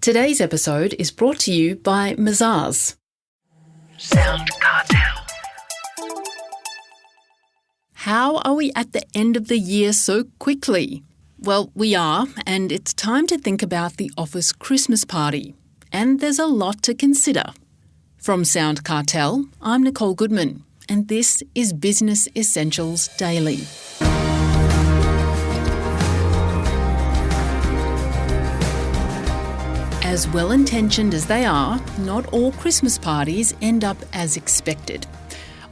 Today's episode is brought to you by Mazars. SoundCartel. How are we at the end of the year so quickly? Well, we are, and it's time to think about the office Christmas party. And there's a lot to consider. From SoundCartel, I'm Nicole Goodman, and this is Business Essentials Daily. As well-intentioned as they are, not all Christmas parties end up as expected.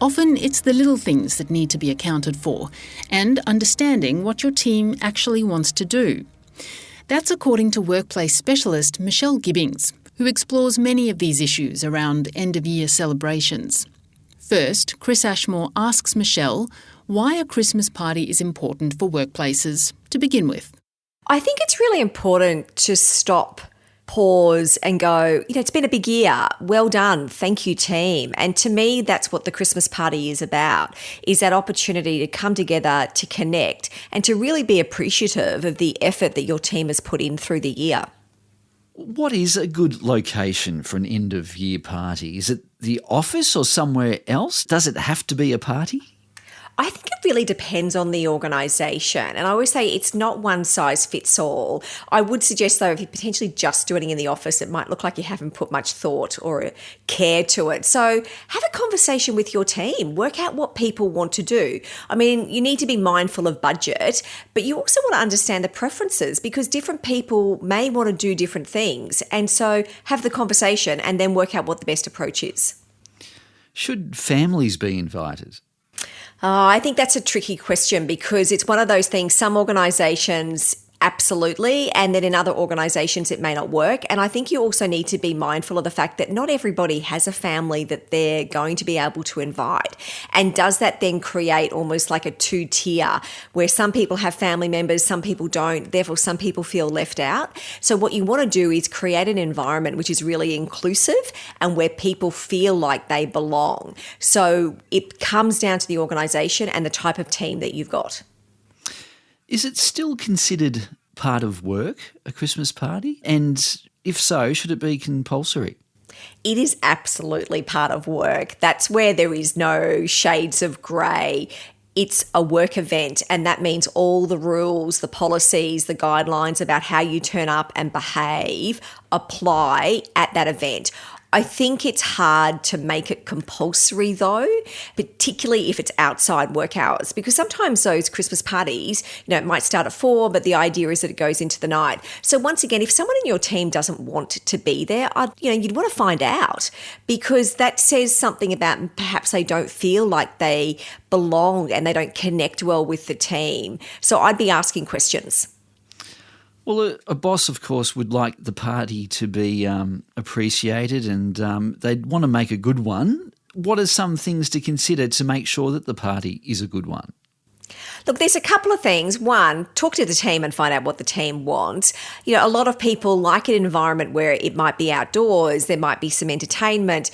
Often it's the little things that need to be accounted for, and understanding what your team actually wants to do. That's according to workplace specialist Michelle Gibbings, who explores many of these issues around end-of-year celebrations. First, Chris Ashmore asks Michelle why a Christmas party is important for workplaces to begin with. I think it's really important to stop, pause and go, it's been a big year. Well done. Thank you, team. And to me, that's what the Christmas party is about, is that opportunity to come together, to connect, and to really be appreciative of the effort that your team has put in through the year. What is a good location for an end-of-year party? Is it the office or somewhere else? Does it have to be a party? I think it really depends on the organisation. And I always say it's not one size fits all. I would suggest, though, if you're potentially just doing it in the office, it might look like you haven't put much thought or care to it. So have a conversation with your team. Work out what people want to do. I mean, you need to be mindful of budget, but you also want to understand the preferences because different people may want to do different things. And so have the conversation and then work out what the best approach is. Should families be invited? I think that's a tricky question because it's one of those things, some organisations absolutely, and then in other organisations it may not work. And I think you also need to be mindful of the fact that not everybody has a family that they're going to be able to invite. And does that then create almost like a two-tier where some people have family members, some people don't, therefore some people feel left out? So what you want to do is create an environment which is really inclusive and where people feel like they belong. So it comes down to the organisation and the type of team that you've got. Is it still considered part of work, a Christmas party? And if so, should it be compulsory? It is absolutely part of work. That's where there is no shades of grey. It's a work event, and that means all the rules, the policies, the guidelines about how you turn up and behave apply at that event. I think it's hard to make it compulsory though, particularly if it's outside work hours, because sometimes those Christmas parties, it might start at 4, but the idea is that it goes into the night. So once again, if someone in your team doesn't want to be there, you'd want to find out because that says something about perhaps they don't feel like they belong and they don't connect well with the team. So I'd be asking questions. Well, a boss, of course, would like the party to be appreciated and they'd want to make a good one. What are some things to consider to make sure that the party is a good one? Look, there's a couple of things. One, talk to the team and find out what the team wants. A lot of people like an environment where it might be outdoors, there might be some entertainment.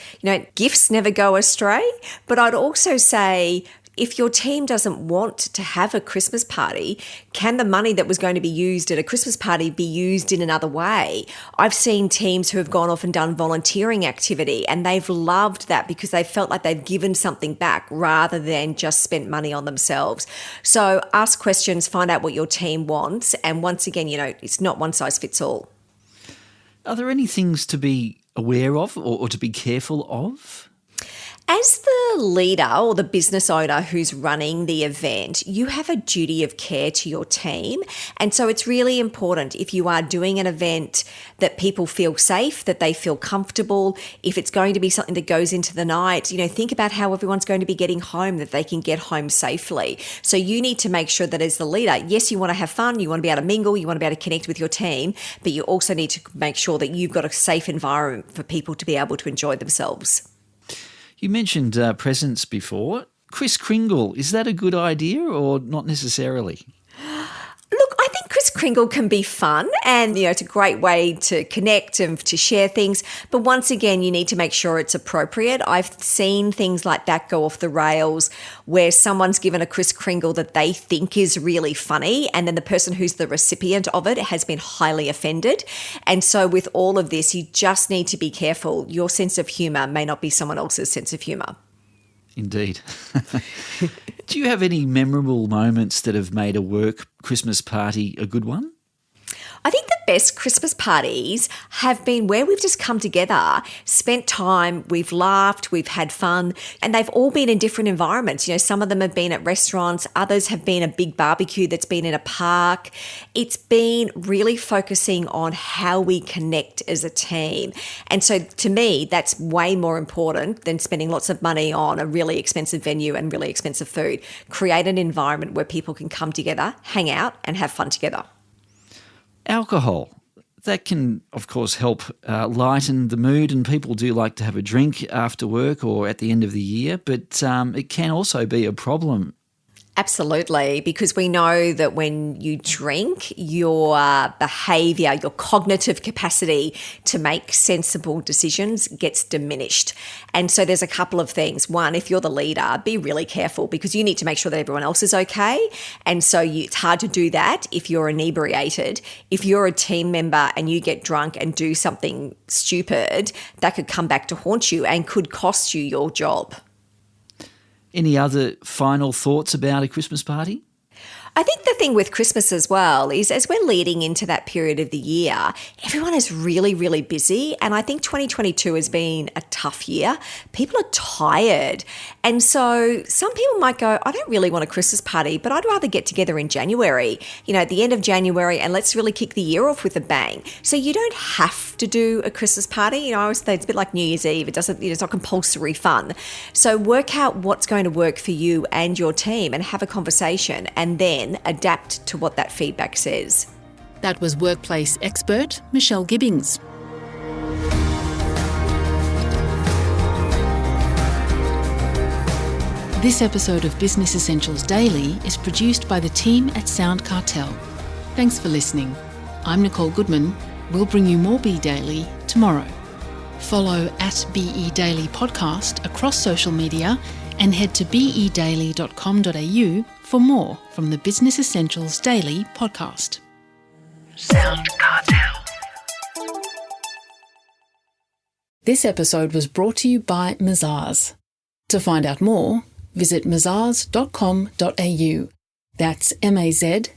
Gifts never go astray. But I'd also say, if your team doesn't want to have a Christmas party, can the money that was going to be used at a Christmas party be used in another way? I've seen teams who have gone off and done volunteering activity and they've loved that because they felt like they've given something back rather than just spent money on themselves. So ask questions, find out what your team wants. And once again, it's not one size fits all. Are there any things to be aware of or to be careful of? As the leader or the business owner who's running the event, you have a duty of care to your team. And so it's really important if you are doing an event that people feel safe, that they feel comfortable. If it's going to be something that goes into the night, think about how everyone's going to be getting home, that they can get home safely. So you need to make sure that as the leader, yes, you want to have fun, you want to be able to mingle, you want to be able to connect with your team, but you also need to make sure that you've got a safe environment for people to be able to enjoy themselves. You mentioned presents before. Kris Kringle, is that a good idea or not necessarily? Look, I think Kris Kringle can be fun and, it's a great way to connect and to share things. But once again, you need to make sure it's appropriate. I've seen things like that go off the rails where someone's given a Kris Kringle that they think is really funny, and then the person who's the recipient of it has been highly offended. And so with all of this, you just need to be careful. Your sense of humour may not be someone else's sense of humour. Indeed. Do you have any memorable moments that have made a work Christmas party a good one? I think the best Christmas parties have been where we've just come together, spent time, we've laughed, we've had fun, and they've all been in different environments. Some of them have been at restaurants, others have been a big barbecue that's been in a park. It's been really focusing on how we connect as a team. And so to me, that's way more important than spending lots of money on a really expensive venue and really expensive food. Create an environment where people can come together, hang out, and have fun together. Alcohol, that can, of course, help lighten the mood, and people do like to have a drink after work or at the end of the year, but it can also be a problem. Absolutely, because we know that when you drink, your behaviour, your cognitive capacity to make sensible decisions gets diminished. And so there's a couple of things. One, if you're the leader, be really careful because you need to make sure that everyone else is okay. And so it's hard to do that if you're inebriated. If you're a team member and you get drunk and do something stupid, that could come back to haunt you and could cost you your job. Any other final thoughts about a Christmas party? I think the thing with Christmas as well is as we're leading into that period of the year, everyone is really, really busy. And I think 2022 has been a tough year. People are tired. And so some people might go, I don't really want a Christmas party, but I'd rather get together in January, at the end of January, and let's really kick the year off with a bang. So you don't have to do a Christmas party. I always say it's a bit like New Year's Eve. It's not compulsory fun. So work out what's going to work for you and your team and have a conversation, and then adapt to what that feedback says. That was workplace expert Michelle Gibbings. This episode of Business Essentials Daily is produced by the team at SoundCartel. Thanks for listening. I'm Nicole Goodman. We'll bring you more Be Daily tomorrow. Follow at BE Daily Podcast across social media and head to bedaily.com.au for more from the Business Essentials Daily podcast. SoundCartel. This episode was brought to you by Mazars. To find out more, visit mazars.com.au. That's mazars.com.au.